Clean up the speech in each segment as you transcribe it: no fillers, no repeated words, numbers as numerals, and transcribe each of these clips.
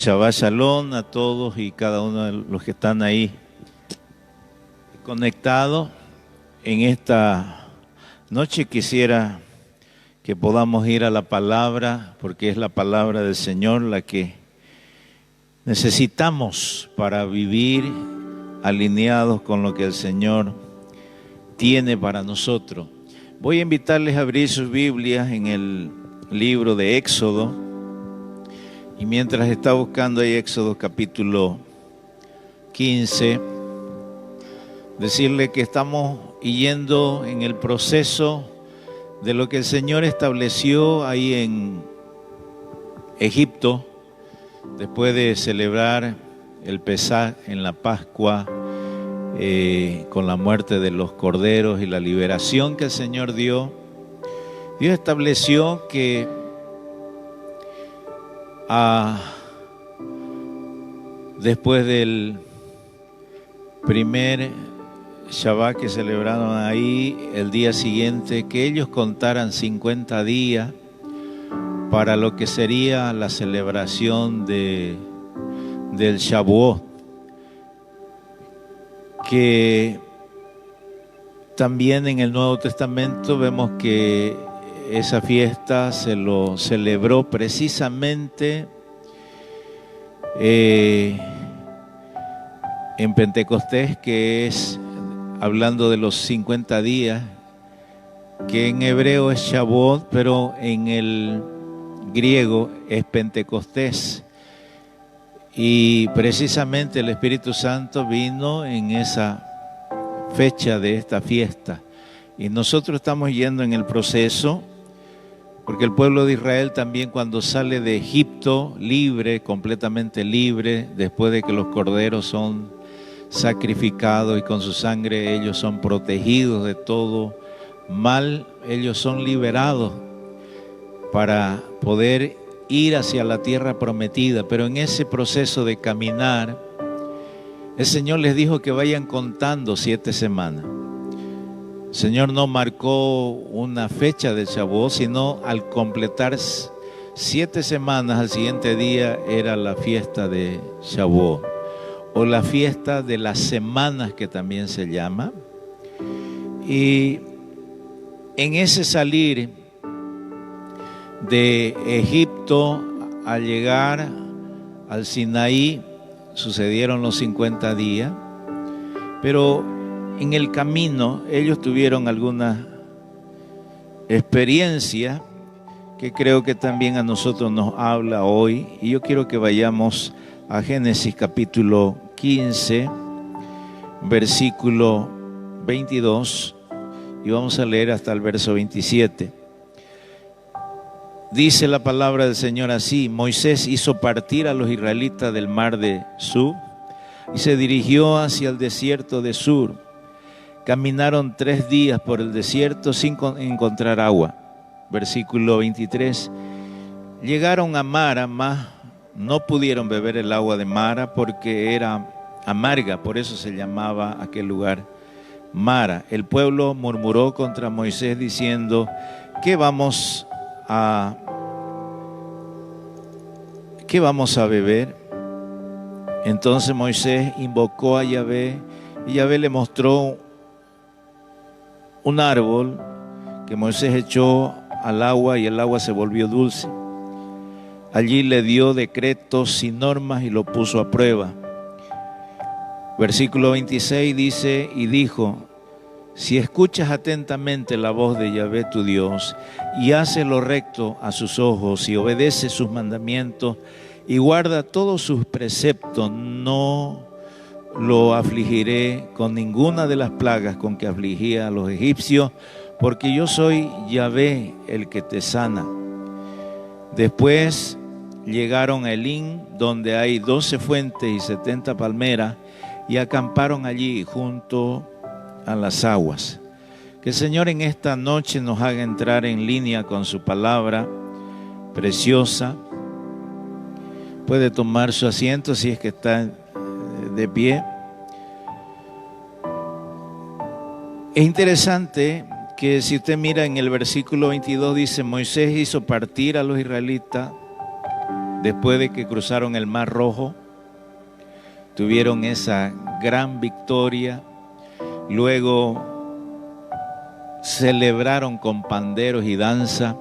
Shabbat Shalom a todos y cada uno de los que están ahí conectados. En esta noche quisiera que podamos ir a la palabra, porque es la palabra del Señor la que necesitamos para vivir alineados con lo que el Señor tiene para nosotros. Voy a invitarles a abrir sus Biblias en el libro de Éxodo. Y mientras está buscando ahí Éxodo capítulo 15, decirle que estamos yendo en el proceso de lo que el Señor estableció ahí en Egipto, después de celebrar el Pesaj en la Pascua, con la muerte de los corderos y la liberación que el Señor dio. Dios estableció que después del primer Shabbat que celebraron ahí, el día siguiente, que ellos contaran 50 días para lo que sería la celebración del Shavuot, que también en el Nuevo Testamento vemos que esa fiesta se lo celebró precisamente en Pentecostés, que es hablando de los 50 días, que en hebreo es Shavuot, pero en el griego es Pentecostés. Y precisamente el Espíritu Santo vino en esa fecha de esta fiesta. Y nosotros estamos yendo en el proceso, porque el pueblo de Israel también, cuando sale de Egipto libre, completamente libre, después de que los corderos son sacrificados y con su sangre ellos son protegidos de todo mal, ellos son liberados para poder ir hacia la tierra prometida. Pero en ese proceso de caminar, el Señor les dijo que vayan contando 7 semanas. El Señor no marcó una fecha del Shavuot, sino al completar 7 semanas, al siguiente día era la fiesta de Shavuot, o la fiesta de las semanas, que también se llama. Y en ese salir de Egipto al llegar al Sinaí sucedieron los 50 días, pero en el camino ellos tuvieron alguna experiencia que creo que también a nosotros nos habla hoy. Y yo quiero que vayamos a Génesis capítulo 15, versículo 22, y vamos a leer hasta el verso 27. Dice la palabra del Señor así: Moisés hizo partir a los israelitas del mar de Suf y se dirigió hacia el desierto de Sur. Caminaron 3 días por el desierto sin encontrar agua. Versículo 23. Llegaron a Mara, mas no pudieron beber el agua de Mara porque era amarga, por eso se llamaba aquel lugar Mara. El pueblo murmuró contra Moisés diciendo: ¿Qué vamos a beber? Entonces Moisés invocó a Yahvé, y Yahvé le mostró un árbol que Moisés echó al agua, y el agua se volvió dulce. Allí le dio decretos y normas y lo puso a prueba. Versículo 26 dice: y dijo: si escuchas atentamente la voz de Yahvé tu Dios y haces lo recto a sus ojos y obedeces sus mandamientos y guarda todos sus preceptos, no lo afligiré con ninguna de las plagas con que afligía a los egipcios, porque yo soy Yahvé el que te sana. Después llegaron a Elim, donde hay 12 fuentes y 70 palmeras, y acamparon allí junto a las aguas. Que el Señor en esta noche nos haga entrar en línea con su palabra preciosa. Puede tomar su asiento si es que está de pie. Es interesante que si usted mira en el versículo 22 dice: Moisés hizo partir a los israelitas después de que cruzaron el Mar Rojo, tuvieron esa gran victoria. Luego celebraron con panderos y danza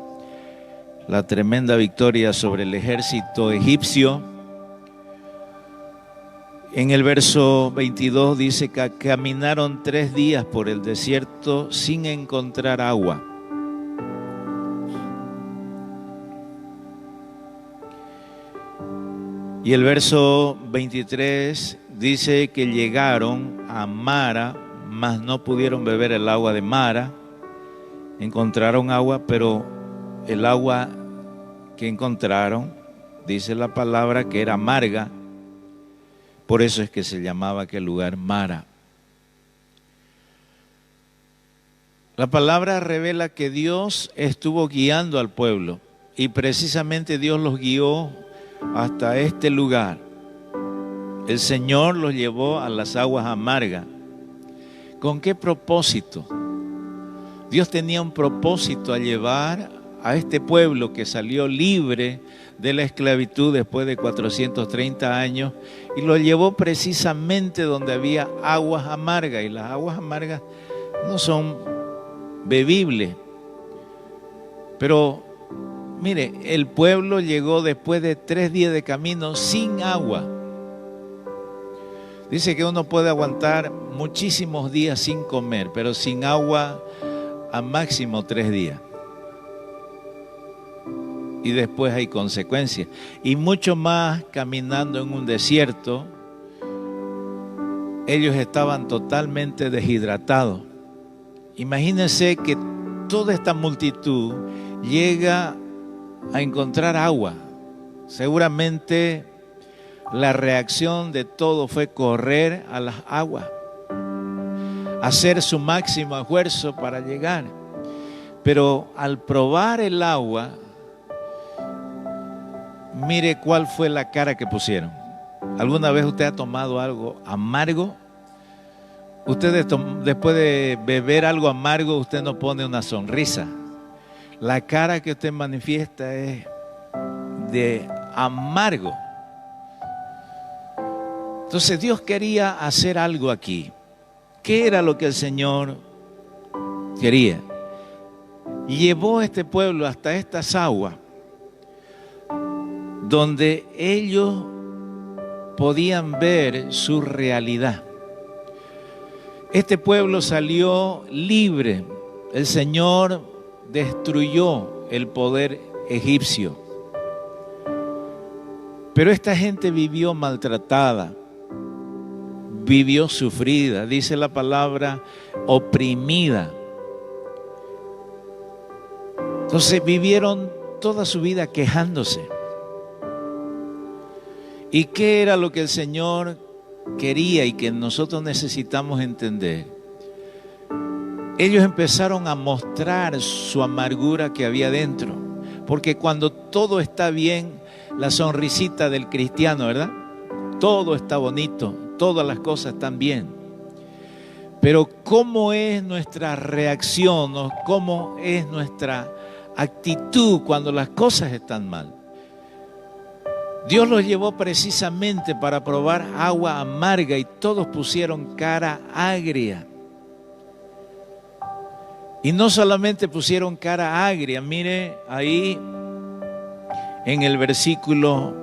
la tremenda victoria sobre el ejército egipcio. En el verso 22 dice que caminaron 3 días por el desierto sin encontrar agua. Y el verso 23 dice que llegaron a Mara, mas no pudieron beber el agua de Mara. Encontraron agua, pero el agua que encontraron, dice la palabra, que era amarga. Por eso es que se llamaba aquel lugar Mara. La palabra revela que Dios estuvo guiando al pueblo y precisamente Dios los guió hasta este lugar. El Señor los llevó a las aguas amargas. ¿Con qué propósito? Dios tenía un propósito al llevar a este pueblo que salió libre de la esclavitud después de 430 años y lo llevó precisamente donde había aguas amargas, y las aguas amargas no son bebibles. Pero mire, el pueblo llegó después de 3 días de camino sin agua. Dice que uno puede aguantar muchísimos días sin comer, pero sin agua a máximo 3 días. Y después hay consecuencias. Y mucho más caminando en un desierto. Ellos estaban totalmente deshidratados. Imagínense que toda esta multitud llega a encontrar agua. Seguramente la reacción de todo fue correr a las aguas, hacer su máximo esfuerzo para llegar. Pero al probar el agua, mire cuál fue la cara que pusieron. ¿Alguna vez usted ha tomado algo amargo? Usted después de beber algo amargo, usted no pone una sonrisa. La cara que usted manifiesta es de amargo. Entonces Dios quería hacer algo aquí. ¿Qué era lo que el Señor quería? Llevó a este pueblo hasta estas aguas, donde ellos podían ver su realidad. Este pueblo salió libre. El Señor destruyó el poder egipcio. Pero esta gente vivió maltratada, vivió sufrida, dice la palabra, oprimida. Entonces vivieron toda su vida quejándose. ¿Y qué era lo que el Señor quería y que nosotros necesitamos entender? Ellos empezaron a mostrar su amargura que había dentro. Porque cuando todo está bien, la sonrisita del cristiano, ¿verdad? Todo está bonito, todas las cosas están bien. Pero ¿cómo es nuestra reacción o cómo es nuestra actitud cuando las cosas están mal? Dios los llevó precisamente para probar agua amarga y todos pusieron cara agria. Y no solamente pusieron cara agria, mire ahí en el versículo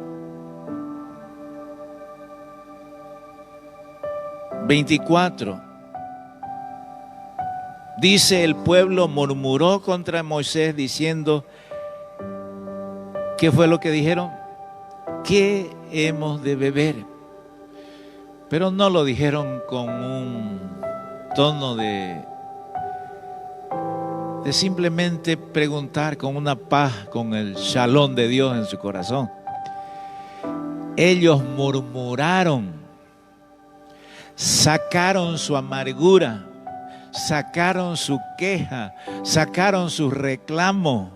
24. Dice: el pueblo murmuró contra Moisés diciendo, ¿qué fue lo que dijeron? ¿Qué hemos de beber? Pero no lo dijeron con un tono de simplemente preguntar, con una paz, con el shalom de Dios en su corazón. Ellos murmuraron, sacaron su amargura, sacaron su queja, sacaron sus reclamos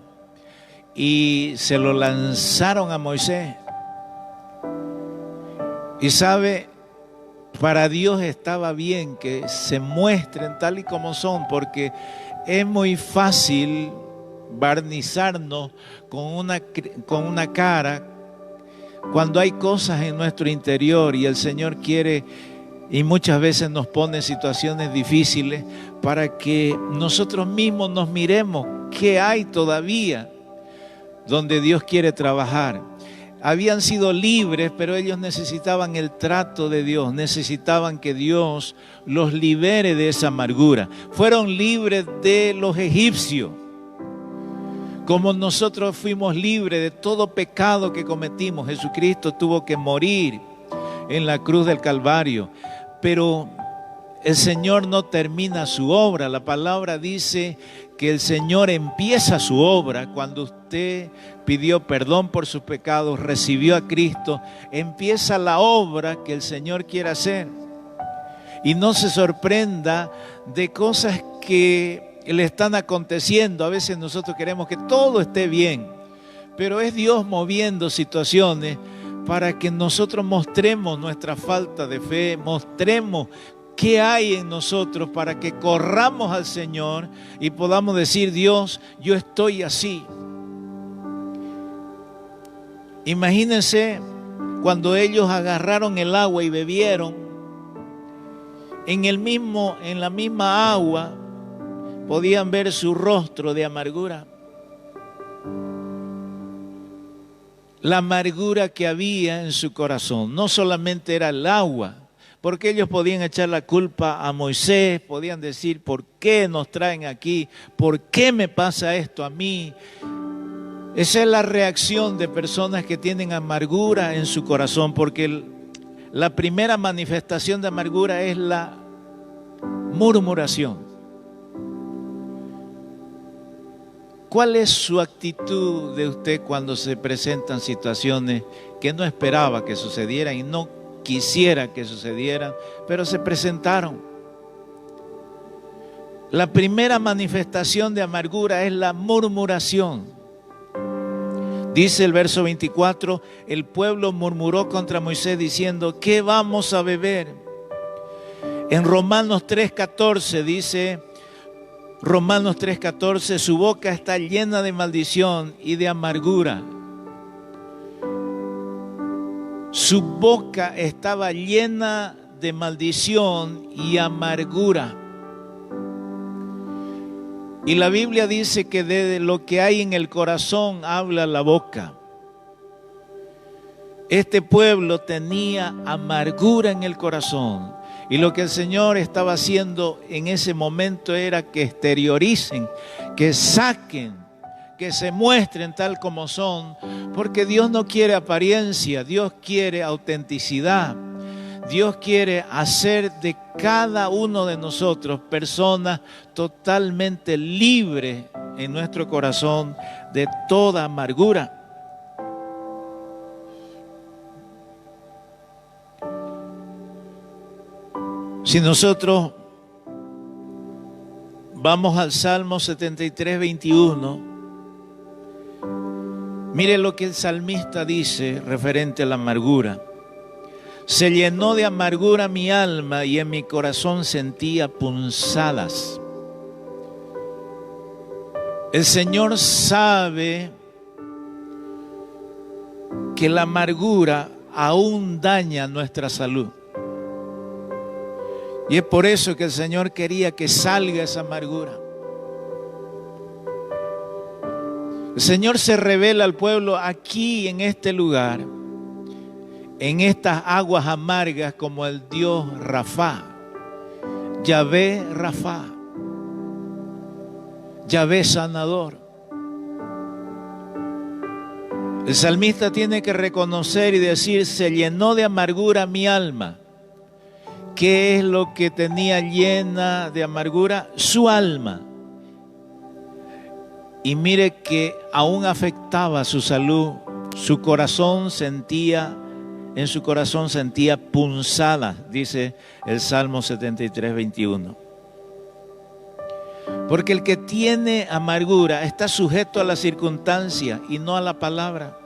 y se lo lanzaron a Moisés. Y sabe, para Dios estaba bien que se muestren tal y como son, porque es muy fácil barnizarnos con una cara Cuando hay cosas en nuestro interior y el Señor quiere y muchas veces nos pone en situaciones difíciles para que nosotros mismos nos miremos qué hay todavía donde Dios quiere trabajar. Habían sido libres, pero ellos necesitaban el trato de Dios, necesitaban que Dios los libere de esa amargura. Fueron libres de los egipcios, como nosotros fuimos libres de todo pecado que cometimos. Jesucristo tuvo que morir en la cruz del Calvario, pero el Señor no termina su obra. La palabra dice que el Señor empieza su obra cuando usted pidió perdón por sus pecados, recibió a Cristo, empieza la obra que el Señor quiere hacer. Y no se sorprenda de cosas que le están aconteciendo. A veces nosotros queremos que todo esté bien, pero es Dios moviendo situaciones para que nosotros mostremos nuestra falta de fe, mostremos qué hay en nosotros para que corramos al Señor y podamos decir: Dios, yo estoy así. Imagínense cuando ellos agarraron el agua y bebieron, en la misma agua podían ver su rostro de amargura. La amargura que había en su corazón no solamente era el agua, porque ellos podían echar la culpa a Moisés, podían decir: ¿por qué nos traen aquí? ¿Por qué me pasa esto a mí? Esa es la reacción de personas que tienen amargura en su corazón, porque la primera manifestación de amargura es la murmuración. ¿Cuál es su actitud de usted cuando se presentan situaciones que no esperaba que sucedieran y no quisiera que sucedieran, pero se presentaron? La primera manifestación de amargura es la murmuración. Dice el verso 24: el pueblo murmuró contra Moisés diciendo: ¿qué vamos a beber? En Romanos 3:14 dice, Romanos 3:14, su boca está llena de maldición y de amargura. Su boca estaba llena de maldición y amargura. Y la Biblia dice que de lo que hay en el corazón habla la boca. Este pueblo tenía amargura en el corazón. Y lo que el Señor estaba haciendo en ese momento era que exterioricen, que saquen, que se muestren tal como son, porque Dios no quiere apariencia, Dios quiere autenticidad. Dios quiere hacer de cada uno de nosotros personas totalmente libres en nuestro corazón de toda amargura. Si nosotros vamos al Salmo 73, 21, mire lo que el salmista dice referente a la amargura. Se llenó de amargura mi alma y en mi corazón sentía punzadas. El Señor sabe que la amargura aún daña nuestra salud. Y es por eso que el Señor quería que salga esa amargura. El Señor se revela al pueblo aquí en este lugar, en estas aguas amargas, como el Dios Rafa, Yahvé Rafa, Yahvé sanador. El salmista tiene que reconocer y decir: se llenó de amargura mi alma. ¿Qué es lo que tenía llena de amargura? Su alma. Y mire que aún afectaba su salud. Su corazón sentía, en su corazón sentía punzadas, dice el Salmo 73, 21. Porque el que tiene amargura está sujeto a la circunstancia y no a la palabra.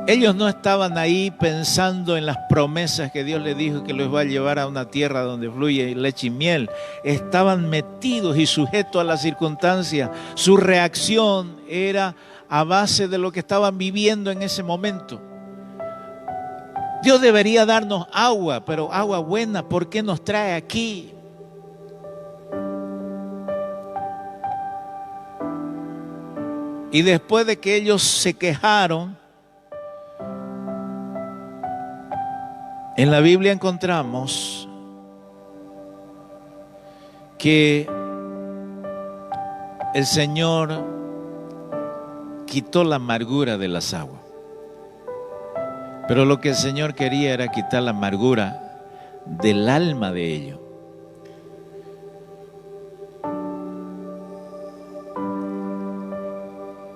Ellos no estaban ahí pensando en las promesas que Dios les dijo que los va a llevar a una tierra donde fluye leche y miel. Estaban metidos y sujetos a las circunstancias. Su reacción era a base de lo que estaban viviendo en ese momento. Dios debería darnos agua, pero agua buena. ¿Por qué nos trae aquí? Y después de que ellos se quejaron, en la Biblia encontramos que el Señor quitó la amargura de las aguas. Pero lo que el Señor quería era quitar la amargura del alma de ellos.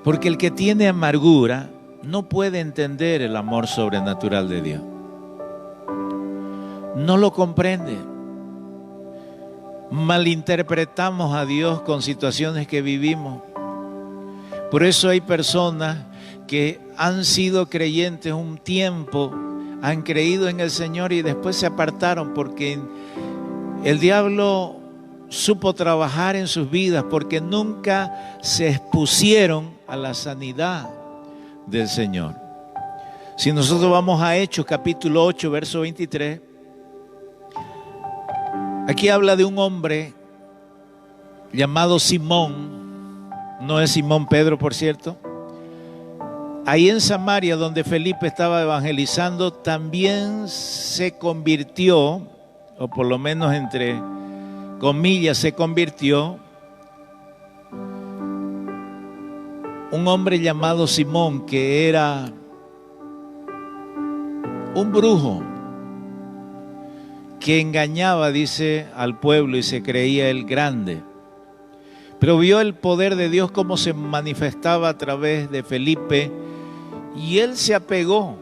Porque el que tiene amargura no puede entender el amor sobrenatural de Dios. No lo comprende. Malinterpretamos a Dios con situaciones que vivimos. Por eso hay personas que han sido creyentes un tiempo, han creído en el Señor y después se apartaron porque el diablo supo trabajar en sus vidas porque nunca se expusieron a la sanidad del Señor. Si nosotros vamos a Hechos capítulo 8, verso 23, aquí habla de un hombre llamado Simón, no es Simón Pedro, por cierto. Ahí en Samaria, donde Felipe estaba evangelizando, también se convirtió, o por lo menos entre comillas se convirtió, un hombre llamado Simón, que era un brujo, que engañaba, dice, al pueblo y se creía el grande. Pero vio el poder de Dios cómo se manifestaba a través de Felipe y él se apegó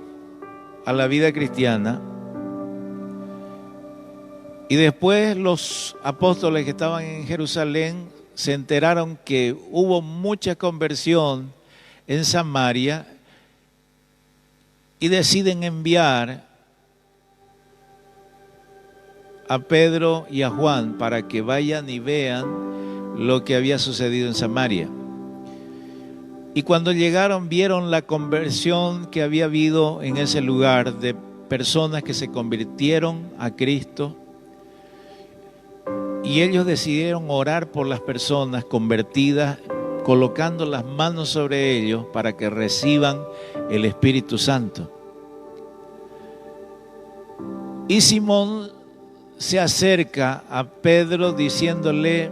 a la vida cristiana. Y después los apóstoles que estaban en Jerusalén se enteraron que hubo mucha conversión en Samaria y deciden enviar a Pedro y a Juan para que vayan y vean lo que había sucedido en Samaria. Y cuando llegaron vieron la conversión que había habido en ese lugar de personas que se convirtieron a Cristo. Y ellos decidieron orar por las personas convertidas, colocando las manos sobre ellos para que reciban el Espíritu Santo. Y Simón se acerca a Pedro diciéndole: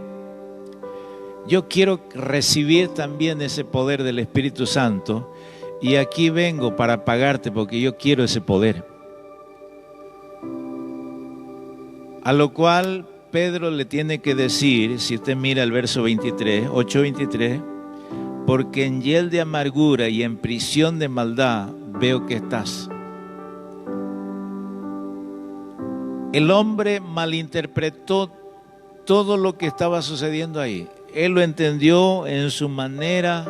yo quiero recibir también ese poder del Espíritu Santo y aquí vengo para pagarte porque yo quiero ese poder. A lo cual Pedro le tiene que decir, si usted mira el verso 23, 8:23, porque en hiel de amargura y en prisión de maldad veo que estás. El hombre malinterpretó todo lo que estaba sucediendo ahí. Él lo entendió en su manera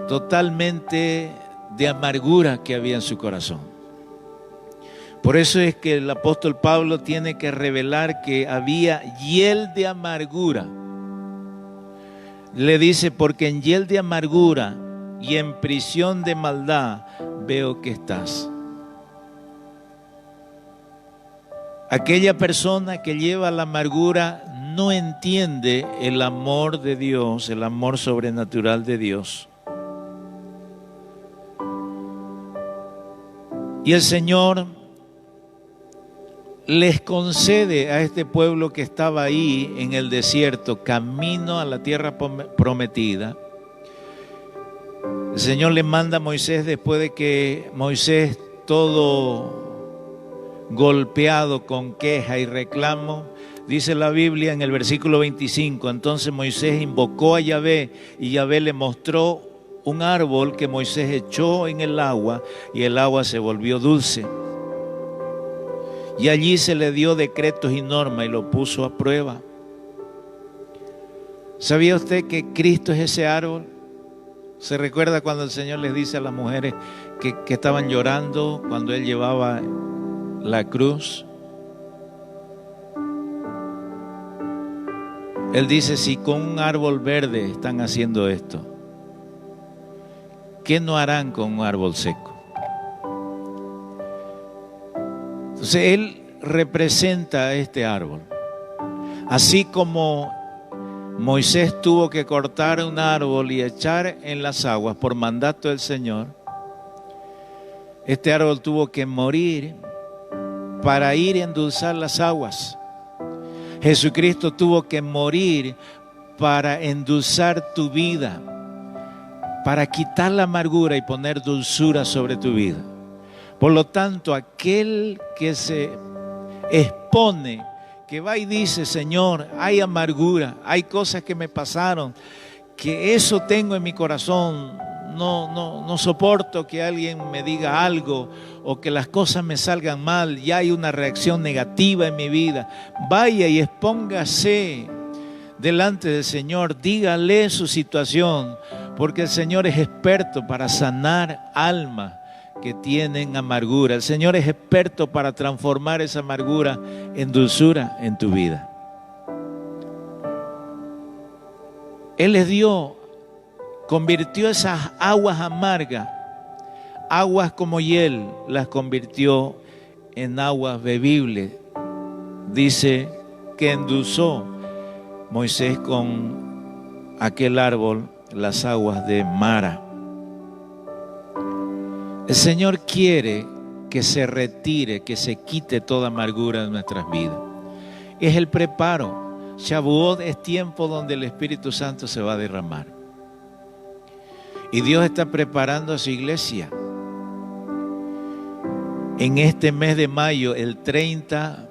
totalmente de amargura que había en su corazón. Por eso es que el apóstol Pablo tiene que revelar que había hiel de amargura. Le dice, porque en hiel de amargura y en prisión de maldad veo que estás. Aquella persona que lleva la amargura no entiende el amor de Dios, el amor sobrenatural de Dios. Y el Señor les concede a este pueblo que estaba ahí en el desierto, camino a la tierra prometida. El Señor le manda a Moisés después de que Moisés, todo golpeado con queja y reclamo, dice la Biblia en el versículo 25, entonces Moisés invocó a Yahvé y Yahvé le mostró un árbol que Moisés echó en el agua y el agua se volvió dulce. Y allí se le dio decretos y normas y lo puso a prueba. ¿Sabía usted que Cristo es ese árbol? ¿Se recuerda cuando el Señor les dice a las mujeres que estaban llorando cuando Él llevaba la cruz? Él dice, si con un árbol verde están haciendo esto, ¿qué no harán con un árbol seco? Entonces Él representa a este árbol. Así como Moisés tuvo que cortar un árbol y echar en las aguas por mandato del Señor, este árbol tuvo que morir para ir a endulzar las aguas. Jesucristo tuvo que morir para endulzar tu vida, para quitar la amargura y poner dulzura sobre tu vida. Por lo tanto, aquel que se expone, que va y dice, Señor, hay amargura, hay cosas que me pasaron, que eso tengo en mi corazón, no soporto que alguien me diga algo o que las cosas me salgan mal, ya hay una reacción negativa en mi vida. Vaya y expóngase delante del Señor, dígale su situación, porque el Señor es experto para sanar almas que tienen amargura. El Señor es experto para transformar esa amargura en dulzura en tu vida. Él les dio, convirtió esas aguas amargas, aguas como hiel, las convirtió en aguas bebibles. Dice que endulzó Moisés con aquel árbol las aguas de Mara. El Señor quiere que se retire, que se quite toda amargura de nuestras vidas. Es el preparo. Shavuot es tiempo donde el Espíritu Santo se va a derramar. Y Dios está preparando a su iglesia. En este mes de mayo, el 30,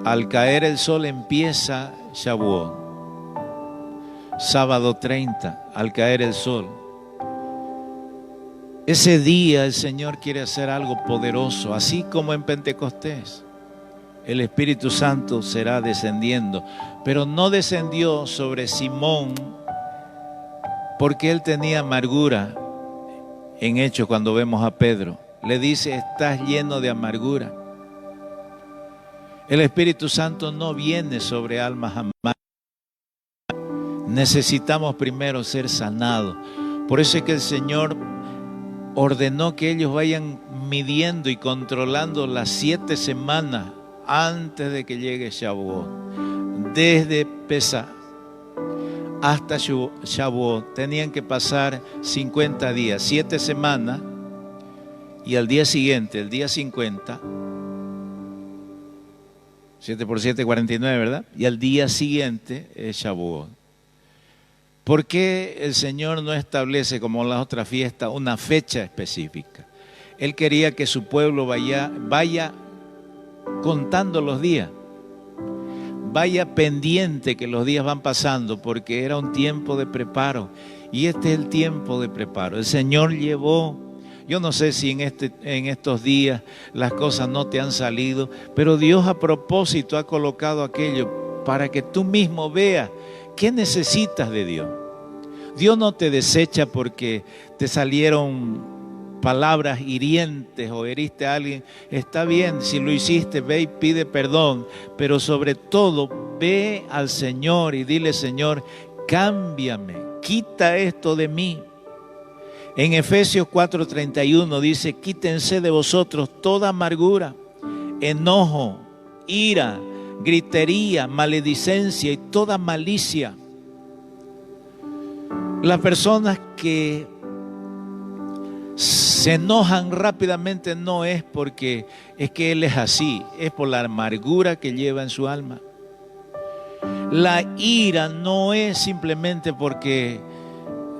al caer el sol empieza Shavuot. Sábado 30, al caer el sol. Ese día el Señor quiere hacer algo poderoso, así como en Pentecostés. El Espíritu Santo será descendiendo, pero no descendió sobre Simón porque él tenía amargura. En Hechos, cuando vemos a Pedro, le dice, estás lleno de amargura. El Espíritu Santo no viene sobre almas amargas. Necesitamos primero ser sanados. Por eso es que el Señor ordenó que ellos vayan midiendo y controlando las 7 semanas antes de que llegue Shavuot. Desde Pesach hasta Shavuot tenían que pasar 50 días, 7 semanas, y al día siguiente, el día 50, 7 por 7, 49, ¿verdad? Y al día siguiente es Shavuot. ¿Por qué el Señor no establece, como en las otras fiestas, una fecha específica? Él quería que su pueblo vaya contando los días, vaya pendiente que los días van pasando, porque era un tiempo de preparo. Y este es el tiempo de preparo. El Señor llevó, yo no sé si en estos días las cosas no te han salido, pero Dios a propósito ha colocado aquello para que tú mismo veas qué necesitas de Dios. Dios no te desecha porque te salieron palabras hirientes o heriste a alguien. Está bien, si lo hiciste, ve y pide perdón, pero sobre todo ve al Señor y dile, Señor, cámbiame, quita esto de mí. En Efesios 4:31 dice, quítense de vosotros toda amargura, enojo, ira, gritería, maledicencia y toda malicia. Las personas que se enojan rápidamente no es porque es que él es así, es por la amargura que lleva en su alma. La ira no es simplemente porque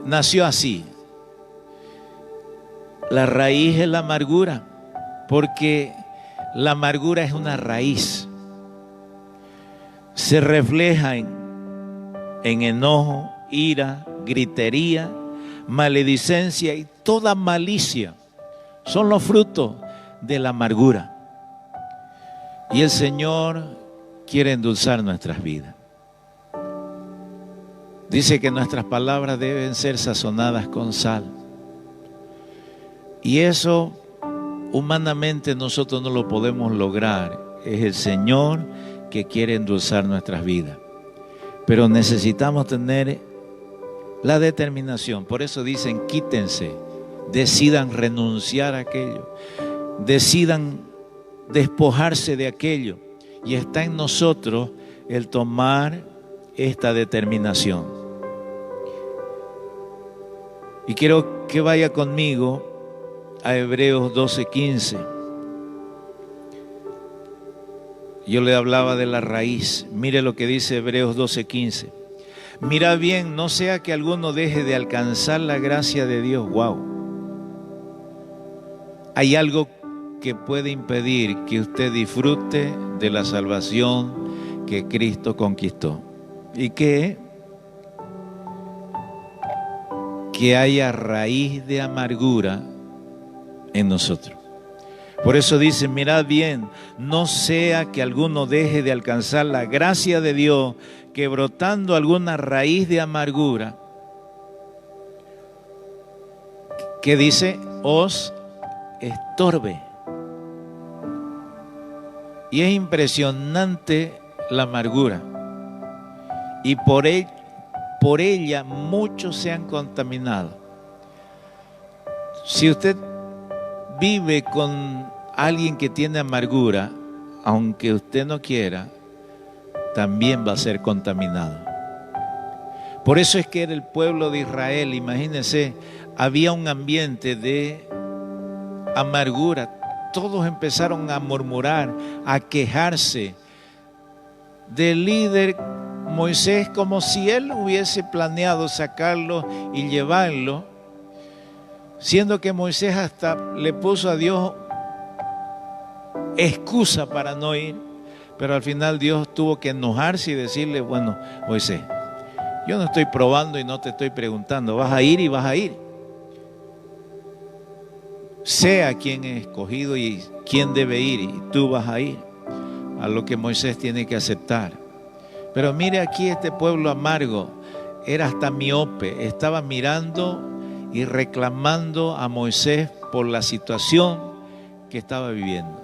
nació así. La raíz es la amargura, porque la amargura es una raíz. Se refleja en enojo, ira, gritería, maledicencia y toda malicia. Son los frutos de la amargura. Y el Señor quiere endulzar nuestras vidas. Dice que nuestras palabras deben ser sazonadas con sal. Y eso humanamente nosotros no lo podemos lograr. Es el Señor que quiere endulzar nuestras vidas. Pero necesitamos tener La determinación. Por eso dicen, quítense, decidan renunciar a aquello, decidan despojarse de aquello. Y está en nosotros el tomar esta determinación. Y quiero que vaya conmigo a Hebreos 12:15. Yo le hablaba de la raíz. Mire lo que dice Hebreos 12:15. Mira bien, no sea que alguno deje de alcanzar la gracia de Dios. Wow. Hay algo que puede impedir que usted disfrute de la salvación que Cristo conquistó. ¿Y qué? Que haya raíz de amargura en nosotros. Por eso dice, mirad bien, no sea que alguno deje de alcanzar la gracia de Dios, que brotando alguna raíz de amargura, que dice, os estorbe. Y es impresionante la amargura. Y por ella muchos se han contaminado. Si usted vive con alguien que tiene amargura, aunque usted no quiera, también va a ser contaminado. Por eso es que era el pueblo de Israel, imagínense, había un ambiente de amargura. Todos empezaron a murmurar, a quejarse del líder Moisés, como si él hubiese planeado sacarlo y llevarlo, siendo que Moisés hasta le puso a Dios excusa para no ir, pero al final Dios tuvo que enojarse y decirle, bueno, Moisés, yo no estoy probando y no te estoy preguntando, vas a ir y vas a ir. Sea quien es escogido y quién debe ir, y tú vas a ir a lo que Moisés tiene que aceptar. Pero mire aquí este pueblo amargo, era hasta miope, estaba mirando y reclamando a Moisés por la situación que estaba viviendo.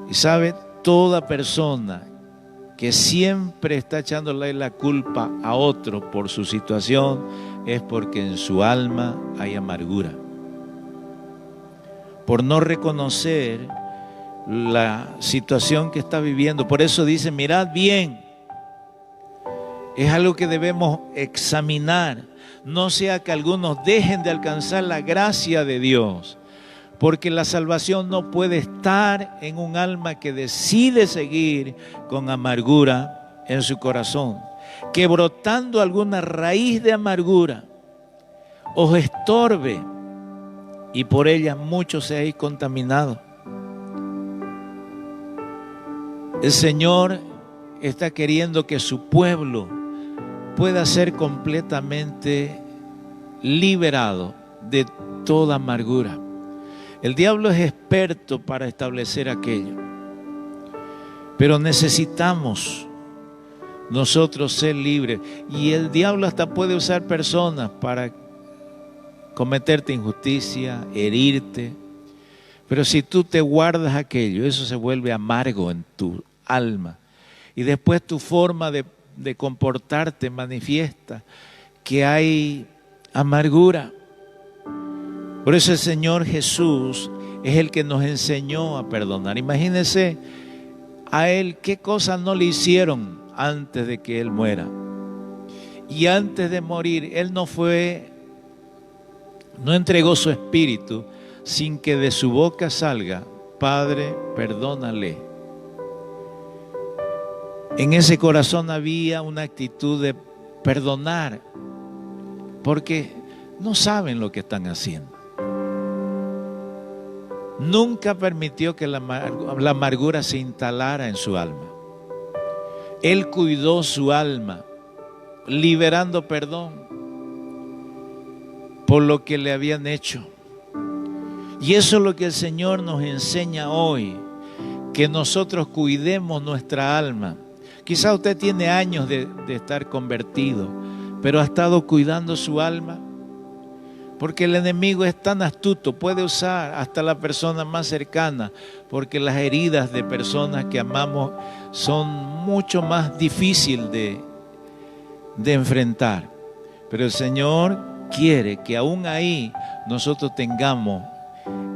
Y sabe, toda persona que siempre está echándole la culpa a otro por su situación es porque en su alma hay amargura. Por no reconocer la situación que está viviendo. Por eso dice, mirad bien. Es algo que debemos examinar. No sea que algunos dejen de alcanzar la gracia de Dios. Porque la salvación no puede estar en un alma que decide seguir con amargura en su corazón. Que brotando alguna raíz de amargura os estorbe y por ella muchos seáis contaminados. El Señor está queriendo que su pueblo pueda ser completamente liberado de toda amargura. El diablo es experto para establecer aquello, pero necesitamos nosotros ser libres. Y el diablo hasta puede usar personas para cometerte injusticia, herirte. Pero si tú te guardas aquello, eso se vuelve amargo en tu alma. Y después tu forma de comportarte manifiesta que hay amargura. Por eso el Señor Jesús es el que nos enseñó a perdonar. Imagínense a Él qué cosas no le hicieron antes de que Él muera. Y antes de morir, Él no entregó su espíritu sin que de su boca salga, Padre, perdónale. En ese corazón había una actitud de perdonar, porque no saben lo que están haciendo. Nunca permitió que la amargura se instalara en su alma. Él cuidó su alma, liberando perdón por lo que le habían hecho. Y eso es lo que el Señor nos enseña hoy, que nosotros cuidemos nuestra alma. Quizá usted tiene años de estar convertido, pero ha estado cuidando su alma. Porque el enemigo es tan astuto, puede usar hasta la persona más cercana, porque las heridas de personas que amamos son mucho más difíciles de enfrentar. Pero el Señor quiere que aún ahí nosotros tengamos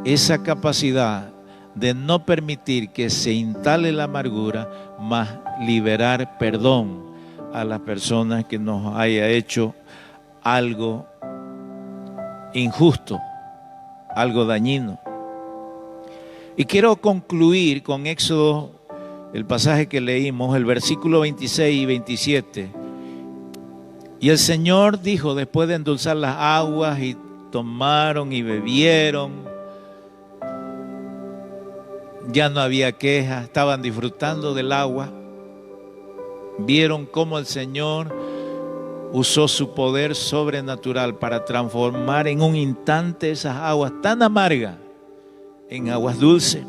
esa capacidad de no permitir que se instale la amargura, más liberar perdón a las personas que nos haya hecho algo injusto, algo dañino. Y quiero concluir con Éxodo, el pasaje que leímos, el versículo 26 y 27. Y el Señor dijo, después de endulzar las aguas, y tomaron y bebieron, ya no había queja, estaban disfrutando del agua. Vieron cómo el Señor usó su poder sobrenatural para transformar en un instante esas aguas tan amargas en aguas dulces.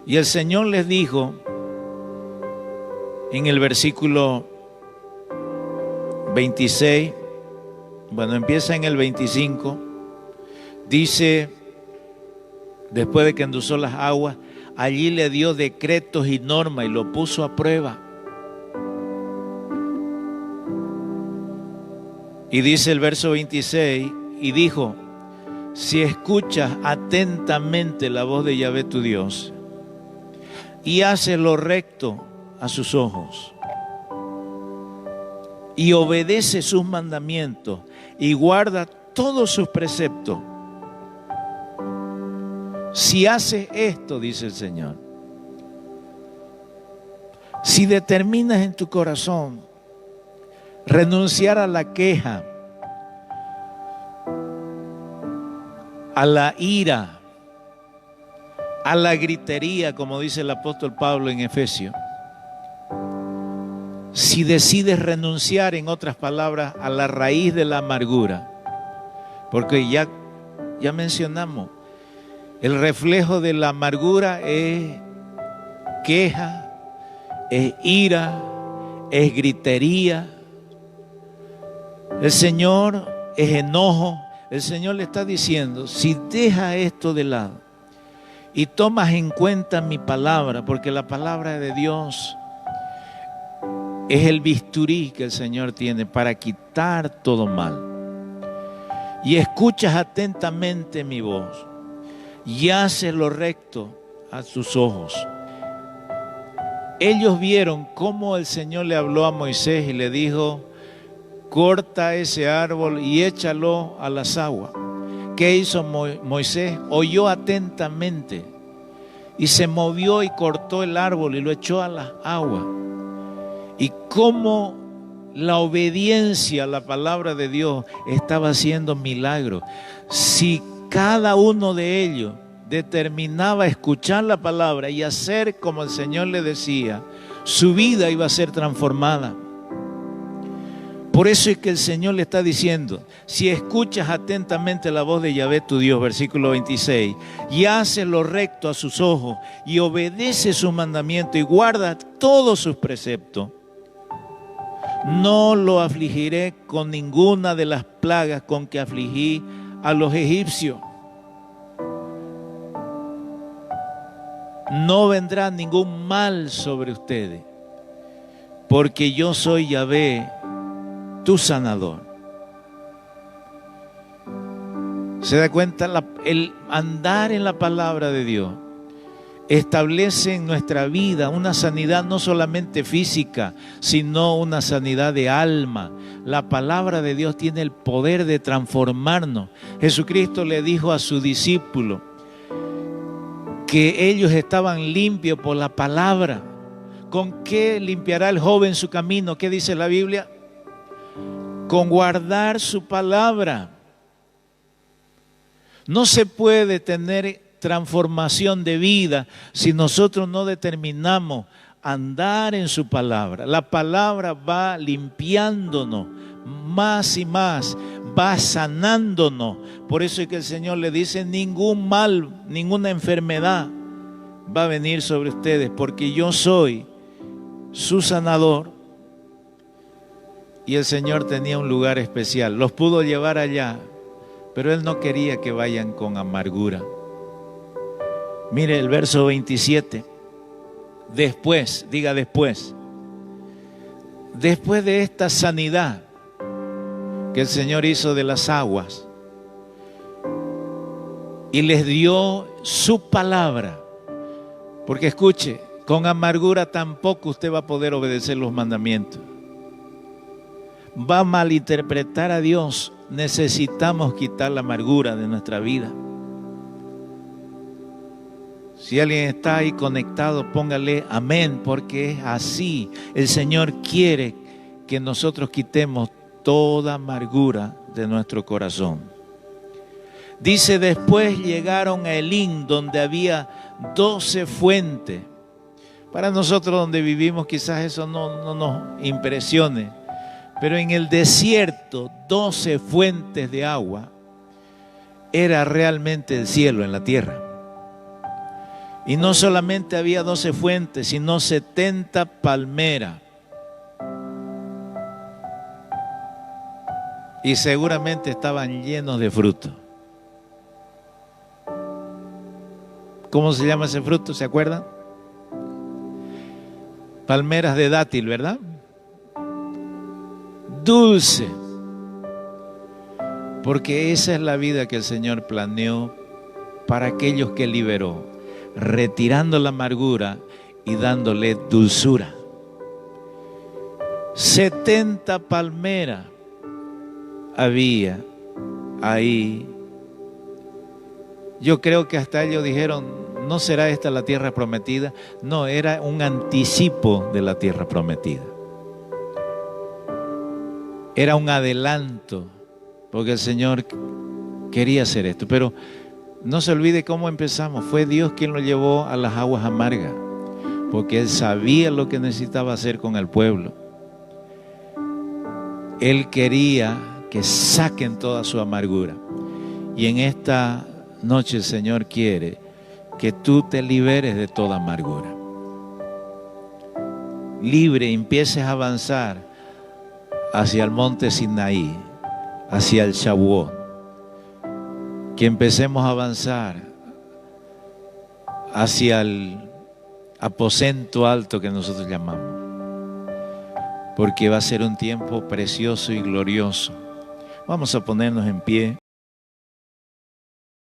Y el Señor les dijo en el versículo 26, bueno, empieza en el 25, dice, después de que endulzó las aguas, allí le dio decretos y normas y lo puso a prueba. Y dice el verso 26, y dijo, si escuchas atentamente la voz de Yahvé tu Dios y haces lo recto a sus ojos y obedeces sus mandamientos y guardas todos sus preceptos, si haces esto, dice el Señor, si determinas en tu corazón renunciar a la queja, a la ira, a la gritería, como dice el apóstol Pablo en Efesios. Si decides renunciar, en otras palabras, a la raíz de la amargura, porque ya mencionamos, el reflejo de la amargura es queja, es ira, es gritería. El Señor es enojo. El Señor le está diciendo, si dejas esto de lado y tomas en cuenta mi palabra, porque la palabra de Dios es el bisturí que el Señor tiene para quitar todo mal, y escuchas atentamente mi voz y haces lo recto a tus ojos. Ellos vieron cómo el Señor le habló a Moisés y le dijo, corta ese árbol y échalo a las aguas. ¿Qué hizo Moisés? Oyó atentamente y se movió y cortó el árbol y lo echó a las aguas. Y cómo la obediencia a la palabra de Dios estaba haciendo milagros. Si cada uno de ellos determinaba escuchar la palabra y hacer como el Señor le decía, su vida iba a ser transformada. Por eso es que el Señor le está diciendo, si escuchas atentamente la voz de Yahvé tu Dios, versículo 26, y haces lo recto a sus ojos, y obedeces sus mandamientos, y guardas todos sus preceptos, no lo afligiré con ninguna de las plagas con que afligí a los egipcios. No vendrá ningún mal sobre ustedes, porque yo soy Yahvé, tu sanador. ¿Se da cuenta? El andar en la palabra de Dios establece en nuestra vida una sanidad no solamente física, sino una sanidad de alma. La palabra de Dios tiene el poder de transformarnos. Jesucristo le dijo a sus discípulos que ellos estaban limpios por la palabra. ¿Con qué limpiará el joven su camino? ¿Qué dice la Biblia? Con guardar su palabra. No se puede tener transformación de vida si nosotros no determinamos andar en su palabra. La palabra va limpiándonos más y más, va sanándonos. Por eso es que el Señor le dice, ningún mal, ninguna enfermedad va a venir sobre ustedes, porque yo soy su sanador. Y el Señor tenía un lugar especial, los pudo llevar allá, pero Él no quería que vayan con amargura. Mire el verso 27, después, diga después de esta sanidad, que el Señor hizo de las aguas y les dio su palabra. Porque escuche, con amargura tampoco usted va a poder obedecer los mandamientos. Va a malinterpretar a Dios. Necesitamos quitar la amargura de nuestra vida. Si alguien está ahí conectado, póngale amén, porque es así. El Señor quiere que nosotros quitemos toda amargura de nuestro corazón. Dice, después llegaron a Elín, donde había 12 fuentes. Para nosotros donde vivimos quizás eso no nos impresione, pero en el desierto 12 fuentes de agua era realmente el cielo en la tierra. Y no solamente había 12 fuentes, sino 70 palmeras. Y seguramente estaban llenos de fruto. ¿Cómo se llama ese fruto? ¿Se acuerdan? Palmeras de dátil, ¿verdad? Dulce. Porque esa es la vida que el Señor planeó para aquellos que liberó, retirando la amargura y dándole dulzura. 70 palmeras había ahí. Yo creo que hasta ellos dijeron, ¿no será esta la tierra prometida? No, era un anticipo de la tierra prometida. Era un adelanto, porque el Señor quería hacer esto. Pero no se olvide cómo empezamos. Fue Dios quien lo llevó a las aguas amargas, porque Él sabía lo que necesitaba hacer con el pueblo. Él quería que saquen toda su amargura. Y en esta noche el Señor quiere que tú te liberes de toda amargura. Libre, empieces a avanzar hacia el monte Sinaí, hacia el Shavuot. Que empecemos a avanzar hacia el aposento alto que nosotros llamamos. Porque va a ser un tiempo precioso y glorioso. Vamos a ponernos en pie.